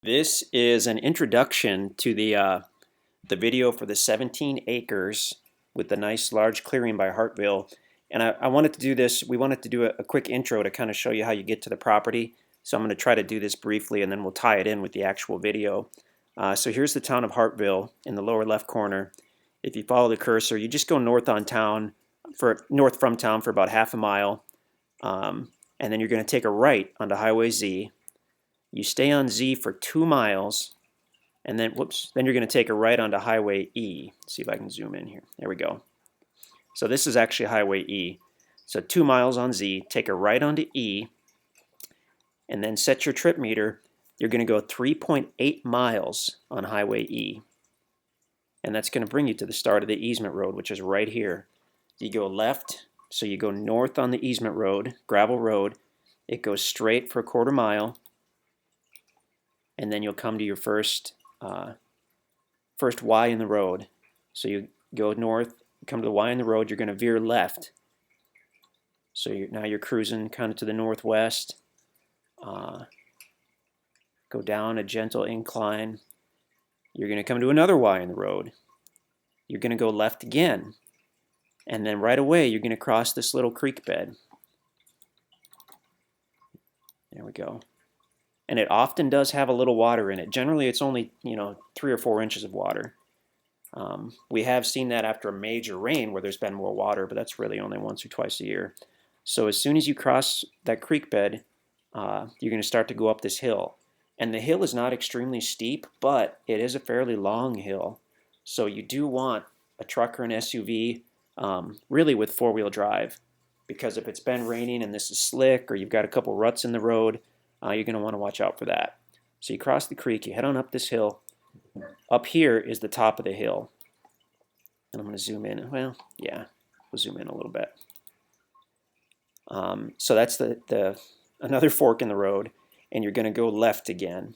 This is an introduction to the video for the 17 acres with the nice large clearing by Hartville. And I wanted to do this, we wanted to do a quick intro to kind of show you how you get to the property. So I'm going to try to do this briefly and then we'll tie it in with the actual video. So here's the town of Hartville in the lower left corner. If you follow the cursor, you just go north from town for about half a mile. And then you're going to take a right onto Highway Z. You stay on Z for 2 miles, and then, then you're going to take a right onto Highway E. Let's see if I can zoom in here. There we go. So this is actually Highway E. So 2 miles on Z, take a right onto E, and then set your trip meter. You're going to go 3.8 miles on Highway E. And that's going to bring you to the start of the easement road, which is right here. You go left, so you go north on the easement road, gravel road. It goes straight for a 1/4 mile. And then you'll come to your first Y in the road. So you go north, come to the Y in the road, you're going to veer left. So now you're cruising kind of to the northwest. Go down a gentle incline. You're going to come to another Y in the road. You're going to go left again. And then right away, you're going to cross this little creek bed. There we go. And it often does have a little water in it. Generally, it's only 3 or 4 inches of water. We have seen that after a major rain where there's been more water, but that's really only once or twice a year. So as soon as you cross that creek bed, you're going to start to go up this hill. And the hill is not extremely steep, but it is a fairly long hill. So you do want a truck or an SUV, really with 4-wheel drive, because if it's been raining and this is slick or you've got a couple ruts in the road, you're going to want to watch out for that. So you cross the creek, you head on up this hill. Up here is the top of the hill. And I'm going to zoom in. Well, yeah, we'll zoom in a little bit. So that's another fork in the road, and you're going to go left again.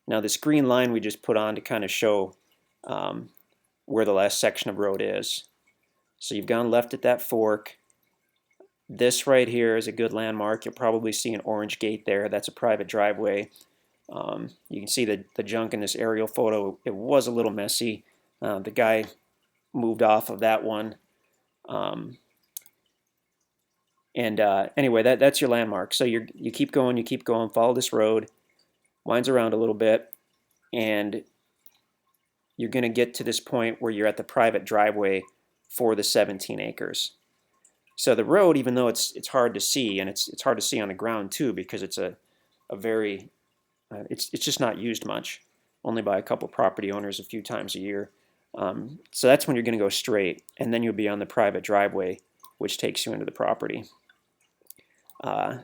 Now this green line we just put on to kind of show where the last section of road is. So you've gone left at that fork. This right here is a good landmark. You'll probably see an orange gate there. That's a private driveway. You can see the junk in this aerial photo. It was a little messy. The guy moved off of that one. Anyway, that's your landmark. So you keep going, follow this road, winds around a little bit, and you're going to get to this point where you're at the private driveway for the 17 acres. So the road, even though it's hard to see, and it's hard to see on the ground too, because it's a very it's just not used much, only by a couple property owners a few times a year. So that's when you're going to go straight, and then you'll be on the private driveway, which takes you into the property.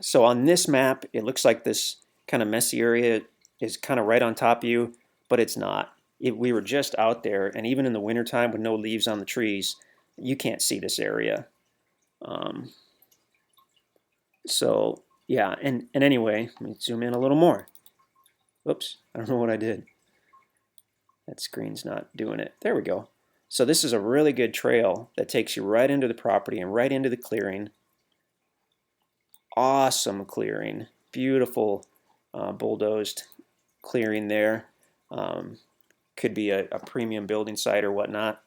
So on this map, it looks like this kind of messy area is kind of right on top of you, but it's not. We were just out there, and even in the wintertime with no leaves on the trees, you can't see this area. So yeah, and anyway, let me zoom in a little more. Oops, I don't know what I did. That screen's not doing it. There we go. So this is a really good trail that takes you right into the property and right into the clearing. Awesome clearing. Beautiful bulldozed clearing there. Could be a premium building site or whatnot.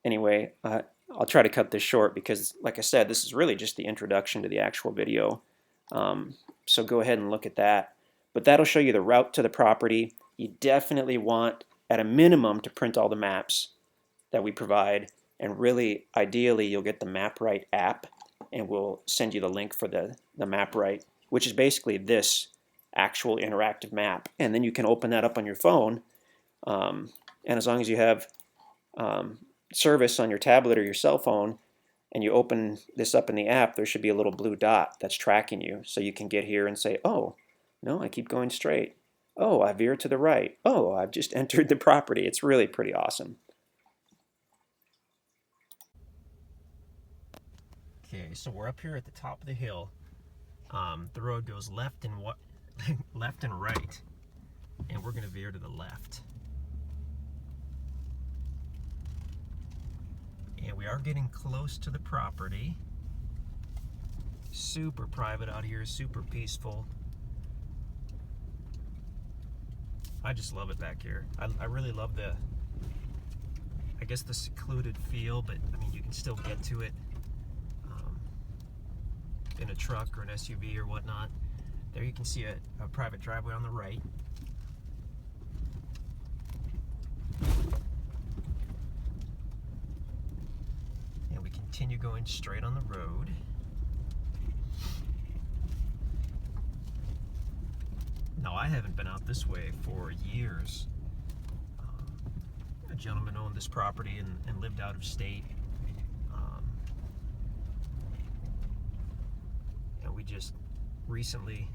Anyway, I'll try to cut this short because, like I said, this is really just the introduction to the actual video. So go ahead and look at that. But that'll show you the route to the property. You definitely want, at a minimum, to print all the maps that we provide. And really, ideally, you'll get the MapRight app, and we'll send you the link for the MapRight, which is basically this actual interactive map. And then you can open that up on your phone. And as long as you have service on your tablet or your cell phone, and you open this up in the app, there should be a little blue dot that's tracking you. So you can get here and say, oh, no, I keep going straight. Oh, I veer to the right. Oh, I've just entered the property. It's really pretty awesome. Okay, so we're up here at the top of the hill. The road goes left and left and right, and we're going to veer to the left. And we are getting close to the property. Super private out here, super peaceful. I just love it back here. I really love the, I guess, the secluded feel, but I mean, you can still get to it in a truck or an SUV or whatnot. There you can see a private driveway on the right. And we continue going straight on the road. Now, I haven't been out this way for years. A gentleman owned this property and lived out of state. And we just recently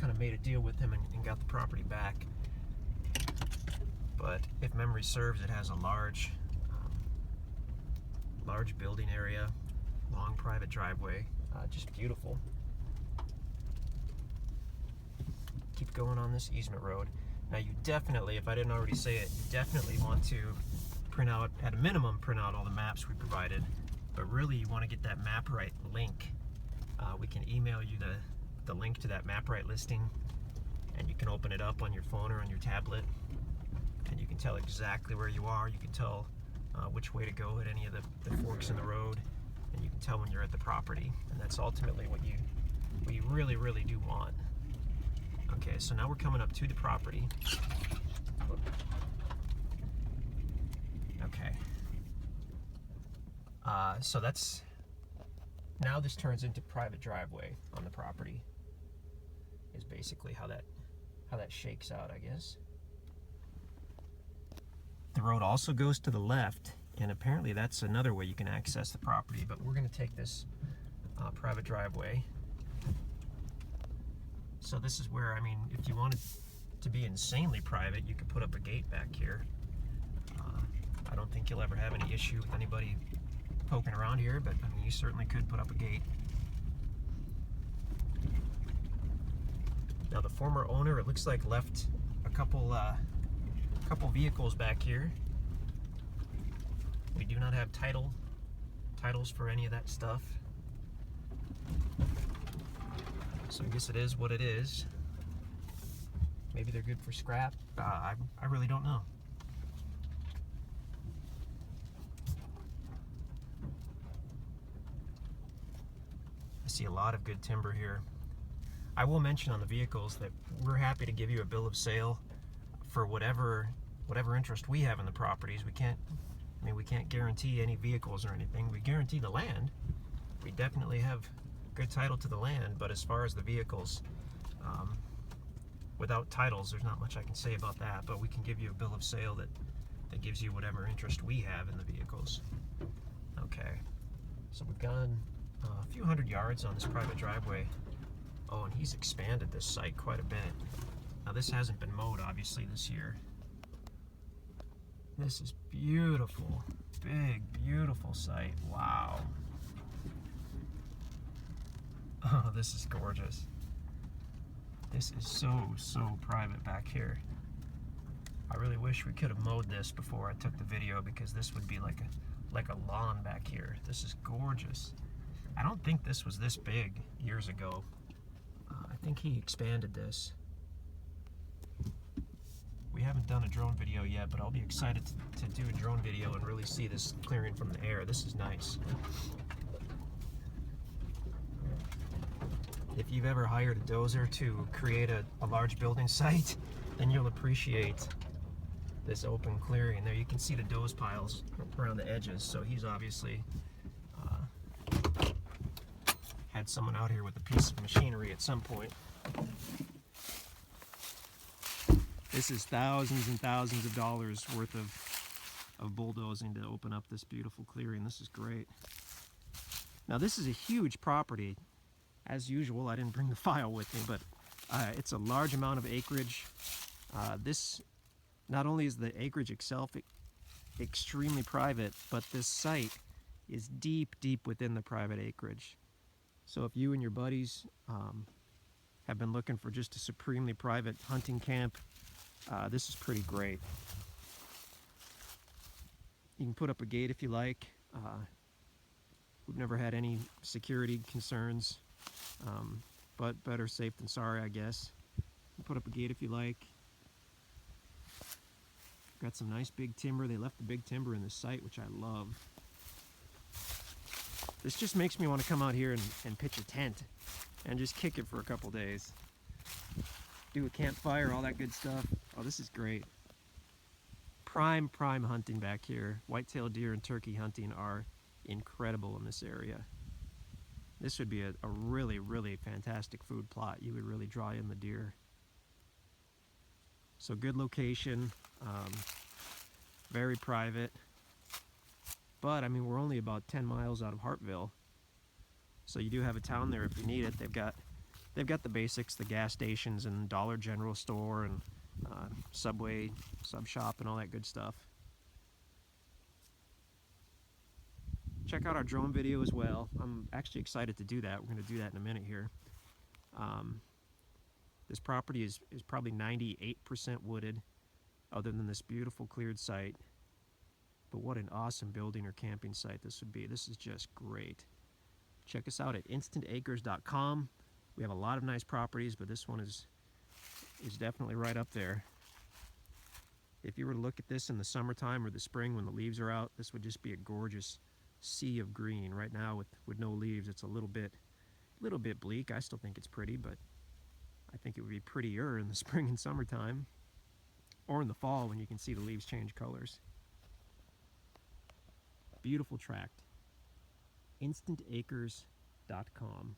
kind of made a deal with him and got the property back. But if memory serves, it has a large building area, long private driveway, just beautiful. Keep going on this easement road. Now you definitely, if I didn't already say it, you definitely want to print out, at a minimum, print out all the maps we provided, but really you want to get that MapRight link. We can email you the link to that MapRight listing, and you can open it up on your phone or on your tablet, and you can tell exactly where you are. You can tell which way to go at any of the forks in the road, and you can tell when you're at the property, and that's ultimately what you really, really do want. Okay, so now we're coming up to the property. Okay. So that's, now this turns into private driveway on the property, is basically how that shakes out, I guess. The road also goes to the left, and apparently that's another way you can access the property, but we're going to take this private driveway. So this is where, I mean, if you wanted to be insanely private, you could put up a gate back here. I don't think you'll ever have any issue with anybody poking around here, but I mean, you certainly could put up a gate. Now the former owner, it looks like, left a couple vehicles back here. We do not have titles for any of that stuff. So I guess it is what it is. Maybe they're good for scrap. I really don't know. I see a lot of good timber here. I will mention on the vehicles that we're happy to give you a bill of sale for whatever interest we have in the properties. We can't guarantee any vehicles or anything. We guarantee the land. We definitely have good title to the land, but as far as the vehicles, without titles, there's not much I can say about that, but we can give you a bill of sale that gives you whatever interest we have in the vehicles. Okay, so we've gone a few hundred yards on this private driveway. Oh, and he's expanded this site quite a bit. Now this hasn't been mowed, obviously, this year. This is beautiful. Big, beautiful site. Wow. Oh, this is gorgeous. This is so private back here. I really wish we could have mowed this before I took the video, because this would be like a lawn back here. This is gorgeous. I don't think this was this big years ago. I think he expanded this. We haven't done a drone video yet, but I'll be excited to do a drone video and really see this clearing from the air. This is nice. If you've ever hired a dozer to create a large building site, then you'll appreciate this open clearing. There you can see the doze piles around the edges, so he's obviously had someone out here with a piece of machinery at some point. This is thousands and thousands of dollars worth of bulldozing to open up this beautiful clearing. This is great. Now this is a huge property. As usual, I didn't bring the file with me, but it's a large amount of acreage. This, not only is the acreage itself extremely private, but this site is deep within the private acreage. So if you and your buddies have been looking for just a supremely private hunting camp, this is pretty great. You can put up a gate if you like. We've never had any security concerns, but better safe than sorry, I guess. You can put up a gate if you like. Got some nice big timber. They left the big timber in the site, which I love. This just makes me want to come out here and pitch a tent and just kick it for a couple days. Do a campfire, all that good stuff. Oh, this is great. Prime hunting back here. Whitetail deer and turkey hunting are incredible in this area. This would be a really fantastic food plot. You would really draw in the deer. So good location, very private. But I mean, we're only about 10 miles out of Hartville, so you do have a town there if you need it. They've got the basics, the gas stations and Dollar General store and Subway, sub shop, and all that good stuff. Check out our drone video as well. I'm actually excited to do that. We're going to do that in a minute here. This property is probably 98% wooded, other than this beautiful cleared site. But what an awesome building or camping site this would be. This is just great. Check us out at InstantAcres.com. We have a lot of nice properties, but this one is definitely right up there. If you were to look at this in the summertime or the spring when the leaves are out, this would just be a gorgeous sea of green. Right now with no leaves, it's a little bit bleak. I still think it's pretty, but I think it would be prettier in the spring and summertime, or in the fall when you can see the leaves change colors. Beautiful tract. InstantAcres.com.